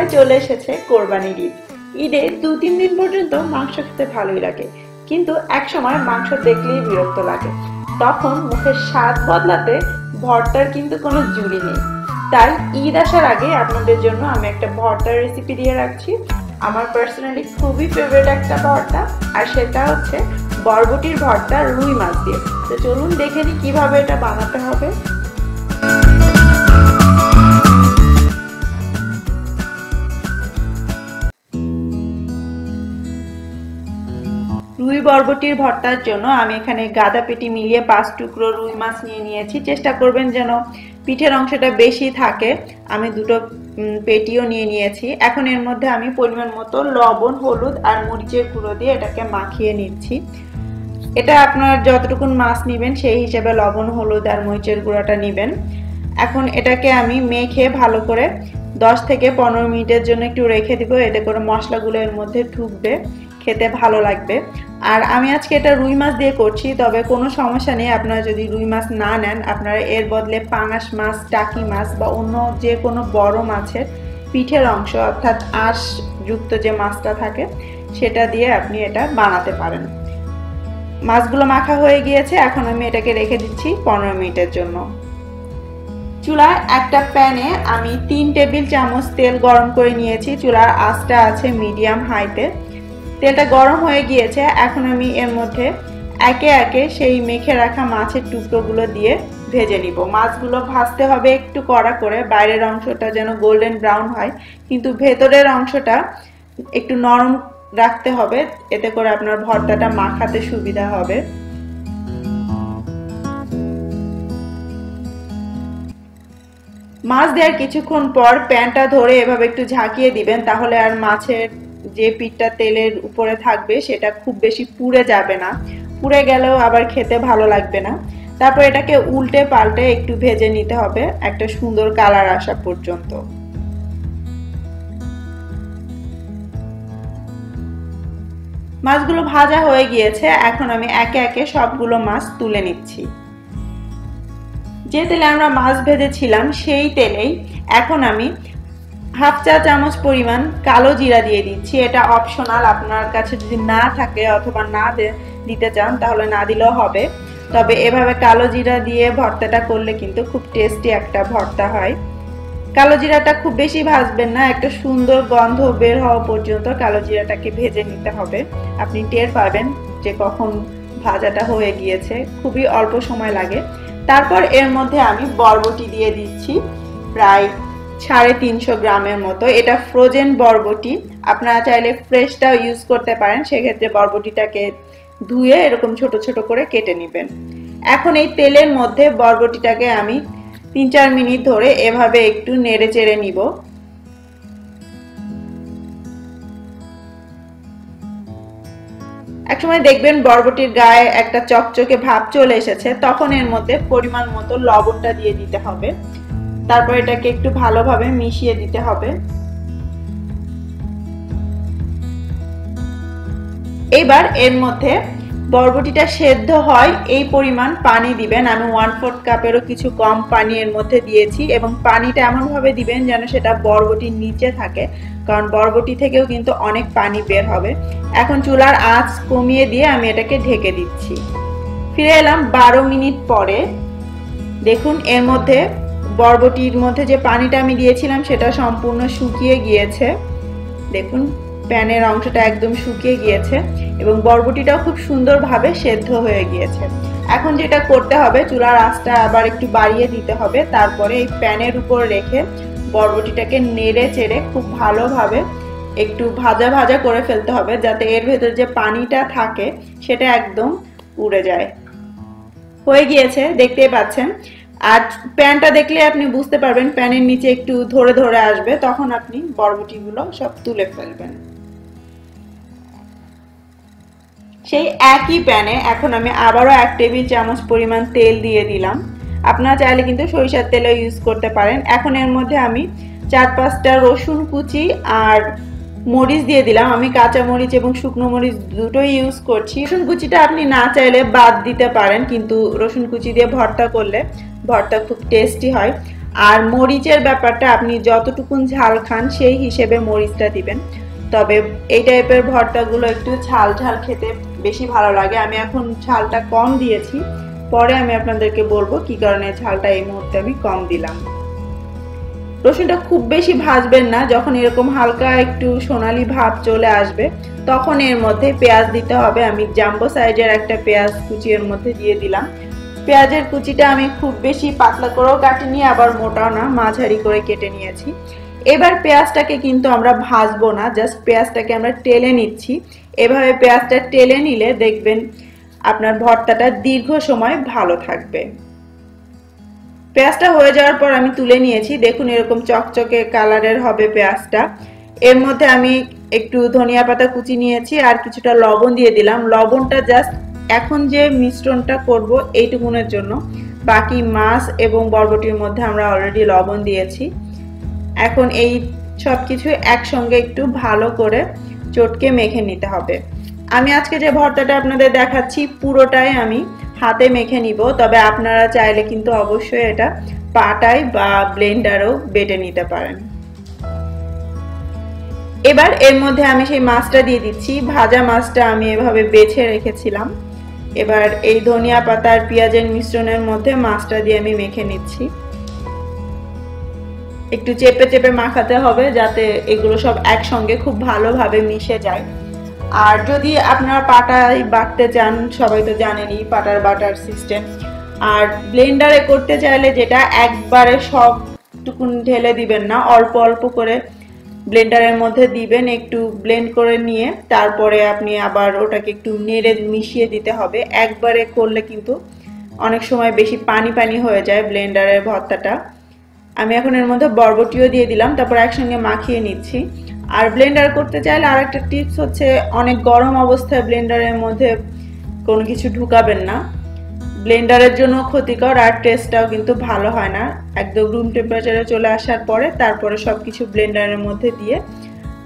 প্রায় চলে এসেছে কোরবানির ঈদ। ঈদে 2-3 দিন পর্যন্ত মাংস খেতে ভালোই লাগে, কিন্তু একসময় মাংস দেখলেই বিরক্ত লাগে। তখন মুখের স্বাদ বদলাতে ভর্তার কিন্তু কোনো জুড়ি নেই। তাই ঈদ আসার আগে আপনাদের জন্য আমি একটা ভর্তার রেসিপি দিয়ে রাখছি। আমার পার্সোনালি খুবই ফেভারিট একটা ভর্তা, আর সেটা হচ্ছে বরবটির ভর্তা রুই মাছ দিয়ে। তো চলুন দেখে নিই কিভাবে এটা বানাতে হবে। রুই বরবটির ভর্তার জন্য আমি এখানে গাদা পেটি মিলিয়ে 5 টুকরো রুই মাছ নিয়ে নিয়েছি। চেষ্টা করবেন যেন পিঠের অংশটা বেশি থাকে। আমি 2টো পেটিও নিয়ে নিয়েছি। এখন এর মধ্যে আমি পরিমাণ মতো লবণ, হলুদ আর মরিচের গুঁড়ো দিয়ে এটাকে মাখিয়ে নিচ্ছি। এটা আপনার যতটুকু মাছ নেবেন সেই হিসেবে লবণ, হলুদ আর মরিচের গুঁড়োটা নেবেন। এখন এটাকে আমি মেখে ভালো করে 10 থেকে 15 মিনিটের জন্য একটু রেখে দিব। এতে করে মশলাগুলো এর মধ্যে ঢুকবে, খেতে ভালো লাগবে। আর আমি আজকে এটা রুই মাছ দিয়ে করছি, তবে কোনো সমস্যা নেই। আপনারা যদি রুই মাছ না নেন, আপনারা এর বদলে পাঙাশ মাছ, টাকি মাছ বা অন্য যে কোনো বড় মাছের পিঠের অংশ অর্থাৎ আঁশ যুক্ত যে মাছটা থাকে সেটা দিয়ে আপনি এটা বানাতে পারেন। মাছগুলো মাখা হয়ে গিয়েছে, এখন আমি এটাকে রেখে দিচ্ছি 15 মিনিটের জন্য। চুলার একটা প্যানে আমি 3 টেবিল চামচ তেল গরম করে নিয়েছি। চুলার আঁচটা আছে মিডিয়াম হাইতে। তেলটা গরম হয়ে গিয়েছে, এখন আমি এর মধ্যে একে একে সেই মেখে রাখা মাছের টুকরোগুলো দিয়ে ভেজে নিব। মাছগুলো ভাজতে হবে একটু কড়া করে, বাইরের অংশটা যেন গোল্ডেন ব্রাউন হয়, কিন্তু ভেতরের অংশটা একটু নরম রাখতে হবে। এতে করে আপনার ভর্তাটা মাখাতে সুবিধা হবে। মাছ দেওয়ার কিছুক্ষণ পর প্যানটা ধরে এভাবে একটু ঝাঁকিয়ে দিবেন, তাহলে আর মাছের যে পিঠটা তেলের উপরে থাকবে সেটা খুব বেশি পুড়ে যাবে না। পুড়ে গেলেও আবার খেতে ভালো লাগবে না। তারপর এটাকে উল্টে পাল্টে একটু ভেজে নিতে হবে একটা সুন্দর কালার আসা পর্যন্ত। মাছগুলো ভাজা হয়ে গিয়েছে, এখন আমি একে একে সবগুলো মাছ তুলে নিচ্ছি। যে তেলে আমরা মাছ ভেজেছিলাম সেই তেলেই এখন আমি হাফ চা চামচ পরিমাণ কালো জিরা দিয়ে দিচ্ছি। এটা অপশনাল, আপনার কাছে যদি না থাকে অথবা না দিতে চান তাহলে না দিলেও হবে। তবে এভাবে কালো জিরা দিয়ে ভর্তাটা করলে কিন্তু খুব টেস্টি একটা ভর্তা হয়। কালো জিরাটা খুব বেশি ভাজবেন না, একটা সুন্দর গন্ধ বের হওয়া পর্যন্ত কালো জিরাটাকে ভেজে নিতে হবে। আপনি টের পাবেন যে কখন ভাজাটা হয়ে গিয়েছে, খুবই অল্প সময় লাগে। তারপর এর মধ্যে আমি বরবটি দিয়ে দিচ্ছি প্রায় 350 গ্রামের মতো। এটা ফ্রোজেন বরবটি, আপনারা চাইলে ফ্রেশটাও ইউজ করতে পারেন। সেক্ষেত্রে বরবটিটাকে ধুয়ে এরকম ছোট ছোট করে কেটে নেবেন। এখন এই তেলের মধ্যে বরবটিটাকে আমি 3-4 মিনিট ধরে এভাবে একটু নেড়ে চেড়ে নিব। একসময় দেখবেন বরবটির গায়ে একটা চকচকে ভাব চলে এসেছে, তখন এর মধ্যে পরিমাণ মতো লবণটা দিয়ে দিতে হবে। তারপর এটাকে একটু ভালোভাবে মিশিয়ে দিতে হবে। এবার এর মধ্যে বরবটিটা সেদ্ধ হয় এই পরিমাণ পানি দিবেন। আমি 1/4 কাপেরও কিছু কম পানি এর মধ্যে দিয়েছি, এবং পানিটা এমন ভাবে দিবেন যেন সেটা বরবটির নিচে থাকে, কারণ বরবটি থেকেও কিন্তু অনেক পানি বের হবে। এখন চুলার আঁচ কমিয়ে দিয়ে আমি এটাকে ঢেকে দিচ্ছি। ফিরে এলাম 12 মিনিট পরে। দেখুন এর মধ্যে বরবটির মধ্যে যে পানিটা আমি দিয়েছিলাম সেটা সম্পূর্ণ শুকিয়ে গিয়েছে। দেখুন প্যানের অংশটা একদম শুকিয়ে গিয়েছে এবং বরবটিটাও খুব সুন্দরভাবে সেদ্ধ হয়ে গিয়েছে। এখন যেটা করতে হবে, চুলার আঁচটা আবার একটু বাড়িয়ে দিতে হবে। তারপরে এই প্যানের উপর রেখে বরবটিটাকে নেড়ে চেড়ে খুব ভালোভাবে একটু ভাজা ভাজা করে ফেলতে হবে, যাতে এর ভেতর যে পানিটা থাকে সেটা একদম উড়ে যায়। হয়ে গিয়েছে, দেখতেই পাচ্ছেন। আর প্যানটা দেখলে আপনি বুঝতে পারবেন প্যানের নিচে একটু ধরে ধরে আসবে, তখন আপনি বরবটিগুলো সব তুলে ফেলবেন। সেই একই প্যানে এখন আমি আবারও 1 টেবিল চামচ পরিমাণ তেল দিয়ে দিলাম। আপনারা চাইলে কিন্তু সরিষার তেলও ইউজ করতে পারেন। এখন এর মধ্যে আমি 4-5টা রসুন কুচি আর মরিচ দিয়ে দিলাম। আমি কাঁচা মরিচ এবং শুকনো মরিচ দুটোই ইউজ করছি। রসুন কুচিটা আপনি না চাইলে বাদ দিতে পারেন, কিন্তু রসুন কুচি দিয়ে ভর্তা করলে ভর্তা খুব টেস্টি হয়। আর মরিচের ব্যাপারটা আপনি যতটুকুন ঝাল খান সেই হিসেবে মরিচটা দিবেন। তবে এই টাইপের ভর্তাগুলো একটু ঝাল ঝাল খেতে বেশি ভালো লাগে। আমি এখন ঝালটা কম দিয়েছি, পরে আমি আপনাদেরকে বলবো কি কারণে ঝালটা এই মুহূর্তে আমি কম দিলাম। রসুনটা খুব বেশি ভাজবেন না, যখন এরকম হালকা একটু সোনালী ভাব চলে আসবে তখন এর মধ্যে পেঁয়াজ দিতে হবে। আমি জাম্বো সাইজের একটা পেঁয়াজ কুচি এর মধ্যে দিয়ে দিলাম। পেঁয়াজের কুচিটা আমি খুব বেশি পাতলা করেও কাটিনি, আবার মোটাও না, মাঝারি করে কেটে নিয়েছি। এবার পেঁয়াজটাকে কিন্তু আমরা ভাজবো না, জাস্ট পেঁয়াজটাকে আমরা টেলে নিচ্ছি। এভাবে পেঁয়াজটা টেলে নিলে দেখবেন আপনার ভর্তাটা দীর্ঘ সময় ভালো থাকবে। পেঁয়াজটা হয়ে যাওয়ার পর আমি তুলে নিয়েছি। দেখুন এরকম চকচকে কালারের হবে পেঁয়াজটা। এর মধ্যে আমি একটু ধনিয়া পাতা কুচি নিয়েছি আর কিছুটা লবণ দিয়ে দিলাম। লবণটা জাস্ট এখন যে মিশ্রণটা করব এইটুকুনের জন্য, বাকি মাছ এবং বরবটির মধ্যে আমরা অলরেডি লবণ দিয়েছি। এখন এই সব কিছু একসঙ্গে একটু ভালো করে চটকে মেখে নিতে হবে। আমি আজকে যে ভর্তাটা আপনাদের দেখাচ্ছি পুরোটাই আমি হাতে মেখে নিব, তবে আপনারা চাইলে কিন্তু অবশ্যই এটা পাটায় বা ব্লেন্ডারেও বেটে নিতে পারেন। এবার এর মধ্যে আমি সেই মাছটা দিয়ে দিচ্ছি। ভাজা মাছটা আমি এভাবে বেছে রেখেছিলাম। এবার এই ধনিয়া পাতা আর পেঁয়াজের মিশ্রণের মধ্যে মাছটা দিয়ে আমি মেখে নিচ্ছি। একটু চেপে চেপে মাখাতে হবে যাতে এগুলো সব একসঙ্গে খুব ভালোভাবে মিশে যায়। আর যদি আপনারা পাটায় বাটতে চান, সবাই তো জানেনই পাটার বাটার সিস্টেম, আর ব্লেন্ডারে করতে চাইলে যেটা একবারে সবটুকুন ঢেলে দিবেন না, অল্প অল্প করে ব্লেন্ডারের মধ্যে দিবেন, একটু ব্লেন্ড করে নিয়ে তারপরে আপনি আবার ওটাকে একটু নেড়ে মিশিয়ে দিতে হবে। একবারে করলে কিন্তু অনেক সময় বেশি পানি পানি হয়ে যায় ব্লেন্ডারের ভর্তাটা। আমি এখন এর মধ্যে বরবটিও দিয়ে দিলাম, তারপর একসঙ্গে মাখিয়ে নিচ্ছি। আর ব্লেন্ডার করতে চাইলে আরেকটা টিপস হচ্ছে অনেক গরম অবস্থায় ব্লেন্ডারের মধ্যে কোনো কিছু ঢুকাবেন না, ব্লেন্ডারের জন্য ক্ষতিকর আর টেস্টটাও কিন্তু ভালো হয় না। একদম রুম টেম্পারেচারে চলে আসার পরে তারপরে সবকিছু ব্লেন্ডারের মধ্যে দিয়ে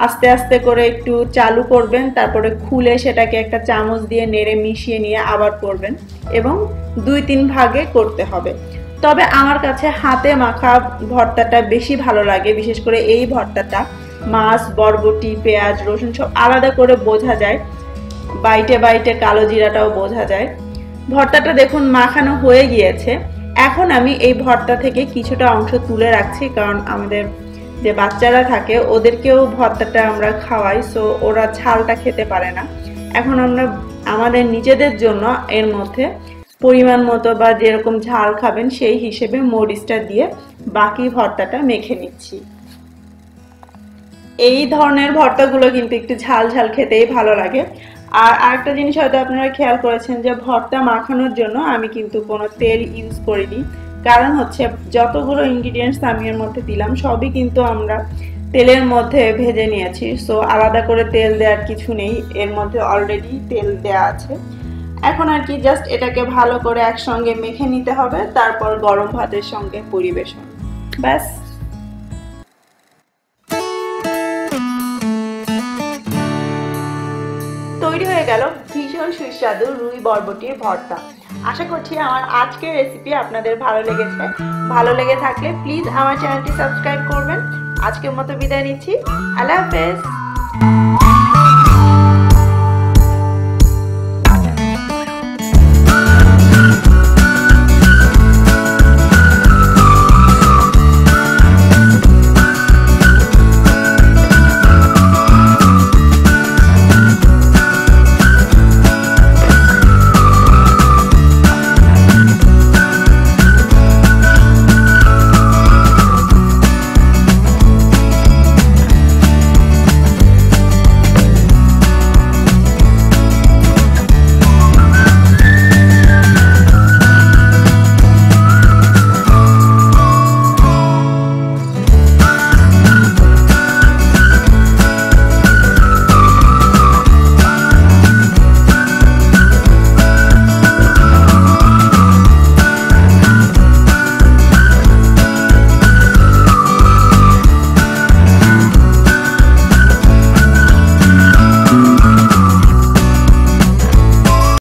আস্তে আস্তে করে একটু চালু করবেন, তারপরে খুলে সেটাকে একটা চামচ দিয়ে নেড়ে মিশিয়ে নিয়ে আবার করবেন এবং 2-3 ভাগে করতে হবে। তবে আমার কাছে হাতে মাখা ভর্তাটা বেশি ভালো লাগে, বিশেষ করে এই ভর্তাটা মাছ, বরবটি, পেঁয়াজ, রসুন সব আলাদা করে বোঝা যায়, বাইটে বাইটে কালো জিরাটাও বোঝা যায়। ভর্তাটা দেখুন মাখানো হয়ে গিয়েছে। এখন আমি এই ভর্তা থেকে কিছুটা অংশ তুলে রাখছি, কারণ আমাদের যে বাচ্চারা থাকে ওদেরকেও ভর্তাটা আমরা খাওয়াই, সো ওরা ঝালটা খেতে পারে না। এখন আমরা আমাদের নিজেদের জন্য এর মধ্যে পরিমাণ মতো বা যেরকম ঝাল খাবেন সেই হিসেবে মরিচটা দিয়ে বাকি ভর্তাটা মেখে নিচ্ছি। এই ধরনের ভর্তাগুলো কিন্তু একটু ঝাল ঝাল খেতেই ভালো লাগে। আর আরেকটা জিনিস হয়তো আপনারা খেয়াল করেছেন যে ভর্তা মাখানোর জন্য আমি কিন্তু কোনো তেল ইউজ করিনি, কারণ হচ্ছে যতগুলো ইনগ্রিডিয়েন্টস আমি এর মধ্যে দিলাম সবই কিন্তু আমরা তেলের মধ্যে ভেজে নিয়েছি, সো আলাদা করে তেল দেওয়ার কিছু নেই, এর মধ্যে অলরেডি তেল দেওয়া আছে। এখন আর কি জাস্ট এটাকে ভালো করে একসঙ্গে মেখে নিতে হবে, তারপর গরম ভাতের সঙ্গে পরিবেশন, ব্যাস। তৈরি হয়ে গেল ভীষণ সুস্বাদু রুই বরবটির ভর্তা। আশা করছি আমার আজকের রেসিপি আপনাদের ভালো লেগেছে। ভালো লেগে থাকলে প্লিজ আমার চ্যানেলটি সাবস্ক্রাইব করবেন। আজকের মতো বিদায় নিচ্ছি। আল্লাহ হাফেজ।